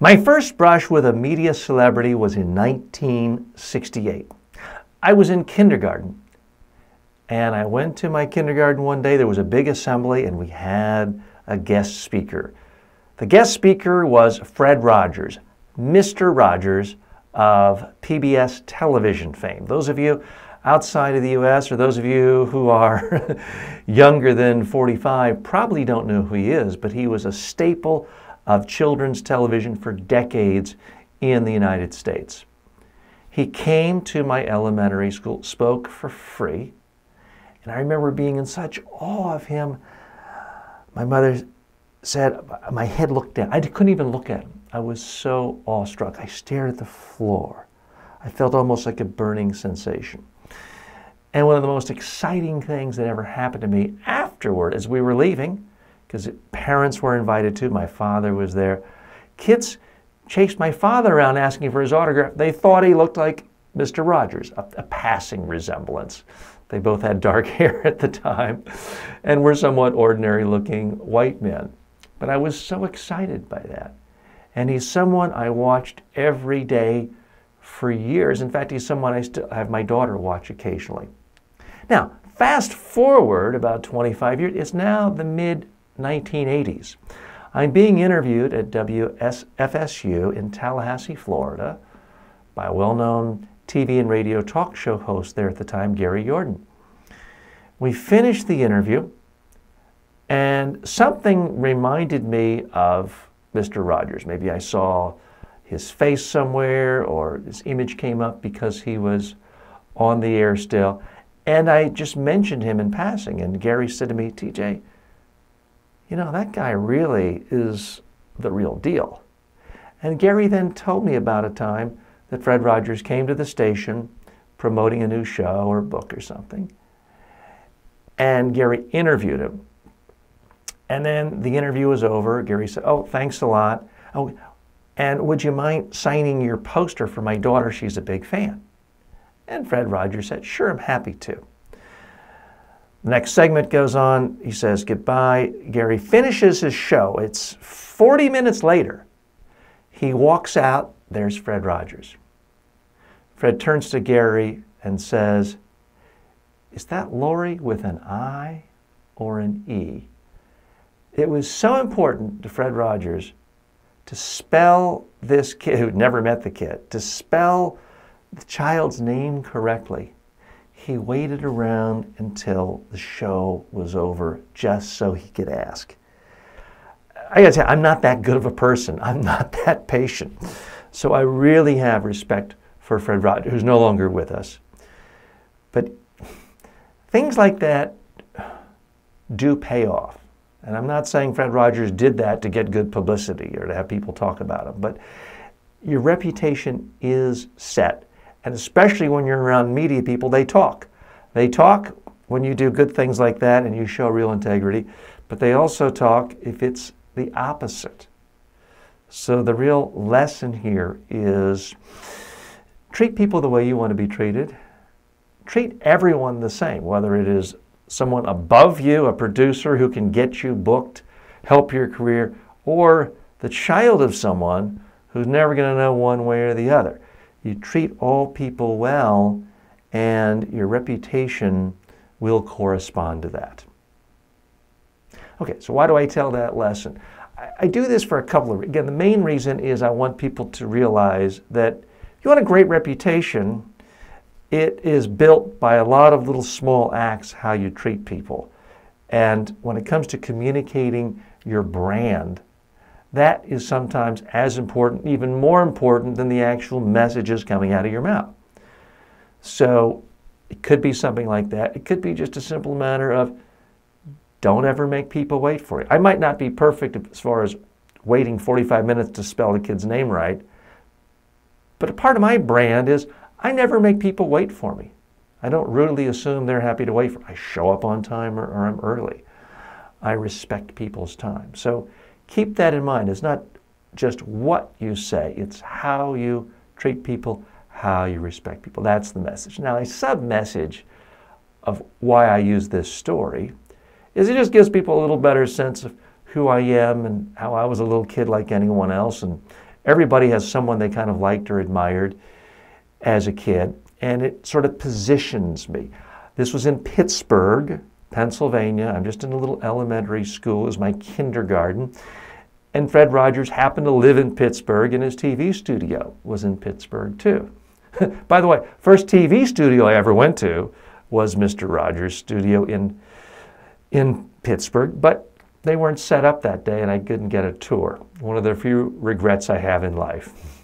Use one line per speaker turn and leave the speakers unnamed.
My first brush with a media celebrity was in 1968. I was in kindergarten, and I went to my kindergarten one day. There was a big assembly, and we had a guest speaker. The guest speaker was Fred Rogers, Mr. Rogers of PBS television fame. Those of you outside of the U.S., or those of you who are younger than 45, probably don't know who he is, but he was a staple of children's television for decades in the United States. He came to my elementary school, spoke for free, and I remember being in such awe of him. My mother said, my head looked down. I couldn't even look at him. I was so awestruck. I stared at the floor. I felt almost like a burning sensation. And one of the most exciting things that ever happened to me afterward, as we were leaving, because parents were invited too, my father was there, kids chased my father around asking for his autograph. They thought he looked like Mr. Rogers, a passing resemblance. They both had dark hair at the time and were somewhat ordinary-looking white men. But I was so excited by that. And he's someone I watched every day for years. In fact, he's someone I still have my daughter watch occasionally. Now, fast forward about 25 years, it's now the mid-1980s. I'm being interviewed at WFSU in Tallahassee, Florida, by a well-known TV and radio talk show host there at the time, Gary Jordan. We finished the interview, and something reminded me of Mr. Rogers. Maybe I saw his face somewhere, or his image came up because he was on the air still. And I just mentioned him in passing, and Gary said to me, TJ, you know, that guy really is the real deal. And Gary then told me about a time that Fred Rogers came to the station promoting a new show or book or something. And Gary interviewed him. And then the interview was over. Gary said, oh, thanks a lot. Oh, and would you mind signing your poster for my daughter? She's a big fan. And Fred Rogers said, sure, I'm happy to. The next segment goes on. He says goodbye. Gary finishes his show. It's 40 minutes later. He walks out. There's Fred Rogers. Fred turns to Gary and says, is that Lori with an I or an E? It was so important to Fred Rogers to spell this kid, who'd never met the kid, to spell the child's name correctly. He waited around until the show was over just so he could ask. I gotta say, I'm not that good of a person. I'm not that patient. So I really have respect for Fred Rogers, who's no longer with us. But things like that do pay off. And I'm not saying Fred Rogers did that to get good publicity or to have people talk about him, but your reputation is set. And especially when you're around media people, they talk. They talk when you do good things like that and you show real integrity, but they also talk if it's the opposite. So the real lesson here is treat people the way you want to be treated. Treat everyone the same, whether it is someone above you, a producer who can get you booked, help your career, or the child of someone who's never going to know one way or the other. You treat all people well, and your reputation will correspond to that. Okay, so why do I tell that lesson? I do this for a couple of reasons. Again, the main reason is I want people to realize that if you want a great reputation, it is built by a lot of little small acts, how you treat people. And when it comes to communicating your brand, that is sometimes as important, even more important than the actual messages coming out of your mouth. So it could be something like that. It could be just a simple matter of don't ever make people wait for you. I might not be perfect as far as waiting 45 minutes to spell the kid's name right, but a part of my brand is I never make people wait for me. I don't rudely assume they're happy to wait for me. I show up on time or I'm early. I respect people's time. So keep that in mind. It's not just what you say, it's how you treat people, how you respect people. That's the message. Now, a sub-message of why I use this story is it just gives people a little better sense of who I am and how I was a little kid like anyone else, and everybody has someone they kind of liked or admired as a kid, and it sort of positions me. This was in Pittsburgh, Pennsylvania. I'm just in a little elementary school. It was my kindergarten. And Fred Rogers happened to live in Pittsburgh, and his TV studio was in Pittsburgh too. By the way, first TV studio I ever went to was Mr. Rogers' studio in Pittsburgh, but they weren't set up that day and I couldn't get a tour. One of the few regrets I have in life.